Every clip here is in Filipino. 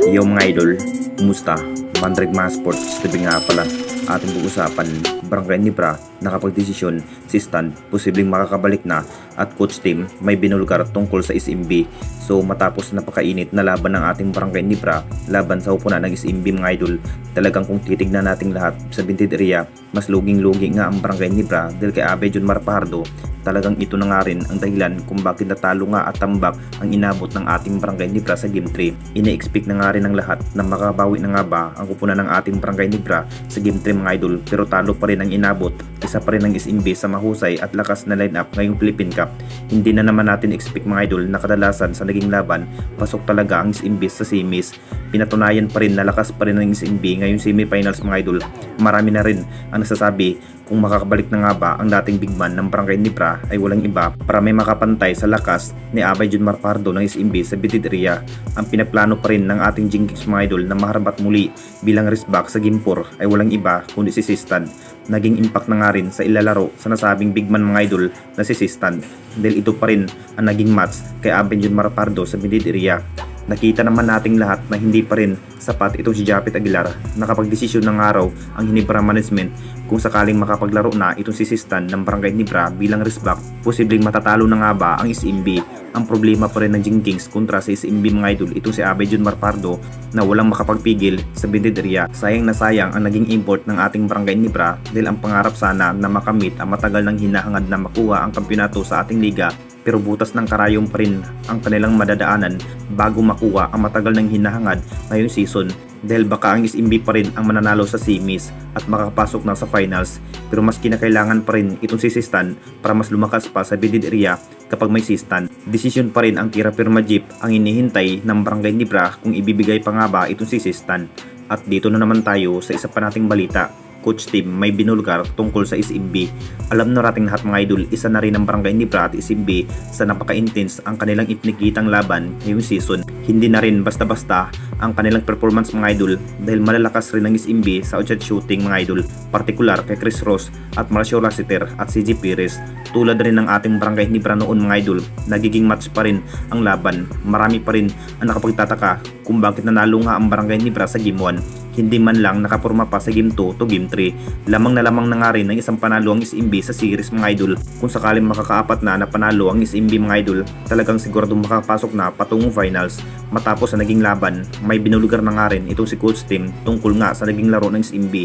Yo mga idol, kumusta? Mandrake mga sports, tabi nga pala ating pag-usapan. Barangay Nibra, nakapagdesisyon si Stan, posibleng makakabalik na at coach team may binulgar tungkol sa SMB. So matapos napakainit na laban ng ating Barangay Nibra laban sa upunan ng SMB mga idol, talagang kung titignan nating lahat sa Bintid area, mas luging-lugi nga ang Barangay Nibra dahil kay Abe Jun Marpardo. Talagang ito na nga rin ang dahilan kung bakit natalo nga at tambak ang inabot ng ating Barangay Nibra sa Game 3. Ine-expect na nga rin ng lahat na makabawi na nga ba ang kupunan ng ating Barangay Nibra sa Game 3 mga idol, pero talo pa rin ang inabot. Isa pa rin ang SMB sa mahusay at lakas na lineup ngayong Philippine Cup. Hindi na naman natin expect mga idol na kadalasan sa naging laban, pasok talaga ang SMB sa semis. Pinatunayan pa rin na lakas pa rin ng SMB ngayong semifinals mga idol. Marami na rin ang nasasabi kung makakabalik na nga ba ang dating big man ng Barangay Nibra ay walang iba para may makapantay sa lakas ni Abay Jun Marpardo ng SMB sa Bintid area. Ang pinaplano pa rin ng ating Jinkies mga idol na maharabat muli bilang wristback sa Game 4 ay walang iba kundi si Sistan. Naging impact na nga rin sa ilalaro sa nasabing big man mga idol na si Sistan dahil ito pa rin ang naging match kay Abay Jun Marpardo sa Bintid area. Nakita naman nating lahat na hindi pa rin sapat itong si Japet Aguilar. Nakapagdesisyon ng araw ang Hinebra management kung sakaling makapaglaro na itong si Sistan ng Barangay Nibra bilang wristback, posibleng matatalo na nga ba ang SMB. Ang problema pa rin ng Jinkings kontra sa SMB mga idol, itong si Abay Jun Marpardo na walang makapagpigil sa Bintid area. Sayang na sayang ang naging import ng ating Barangay Nibra dahil ang pangarap sana na makamit ang matagal ng hinahangad na makuha ang kampyonato sa ating liga, pero butas ng karayom pa rin ang kanilang madadaanan bago makuha ang matagal ng hinahangad ngayong season, dahil baka ang SMB pa rin ang mananalo sa semis at makakapasok na sa finals, pero mas kinakailangan pa rin itong si Sistan para mas lumakas pa sa Bintid area kapag may Sistan. Desisyon pa rin ang tira pirma jeep ang inihintay ng Barangay Nibra kung ibibigay pa nga ba itong si Sistan. At dito na naman tayo sa isa pa nating balita. Coach team may binulgar tungkol sa SMB. Alam na nating lahat mga idol, isa na rin ang Barangay Nibra at SMB sa napaka-intense ang kanilang ipinakitang laban ngayong season. Hindi na rin basta-basta ang kanilang performance mga idol dahil malalakas rin ang SMB sa outshot shooting mga idol, partikular kay Chris Ross at Marcio Lassiter at CJ Perez. Tulad rin ng ating Barangay Nibra noon mga idol, nagiging match pa rin ang laban. Marami pa rin ang nakapagtataka kung bakit nanalo nga ang Barangay Nibra sa Game 1. Hindi man lang nakapurma pa sa Game 2 to Game 3. Lamang na nga rin ng isang panalo ang SMB sa series mga idol. Kung sakaling makakaapat na panalo ang SMB mga idol, talagang sigurado makapasok na patungong finals. Matapos sa naging laban, may binulugar na nga rin itong si coach team tungkol nga sa naging laro ng SMB.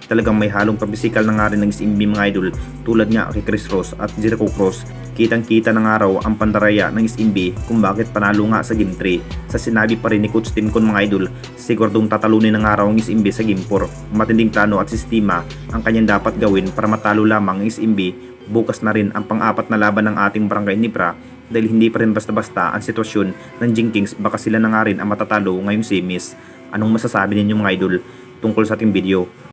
Talagang may halong pabisikal na nga rin ng SMB mga idol, tulad nga kay Chris Ross at Jericho Cross. Kitang-kita ng araw ang pandaraya ng SMB kung bakit panalo nga sa Game 3. Sa sinabi pa rin ni Coach Tim Con mga idol, siguradong tatalunin ng araw ang SMB sa Game 4. Matinding plano at sistema ang kanyang dapat gawin para matalo lamang ang SMB. Bukas na rin ang pang-apat na laban ng ating Barangay Nibra dahil hindi pa rin basta-basta ang sitwasyon ng Jinkings, baka sila na nga rin ang matatalo ngayong semis. Anong masasabi ninyo mga idol tungkol sa ating video?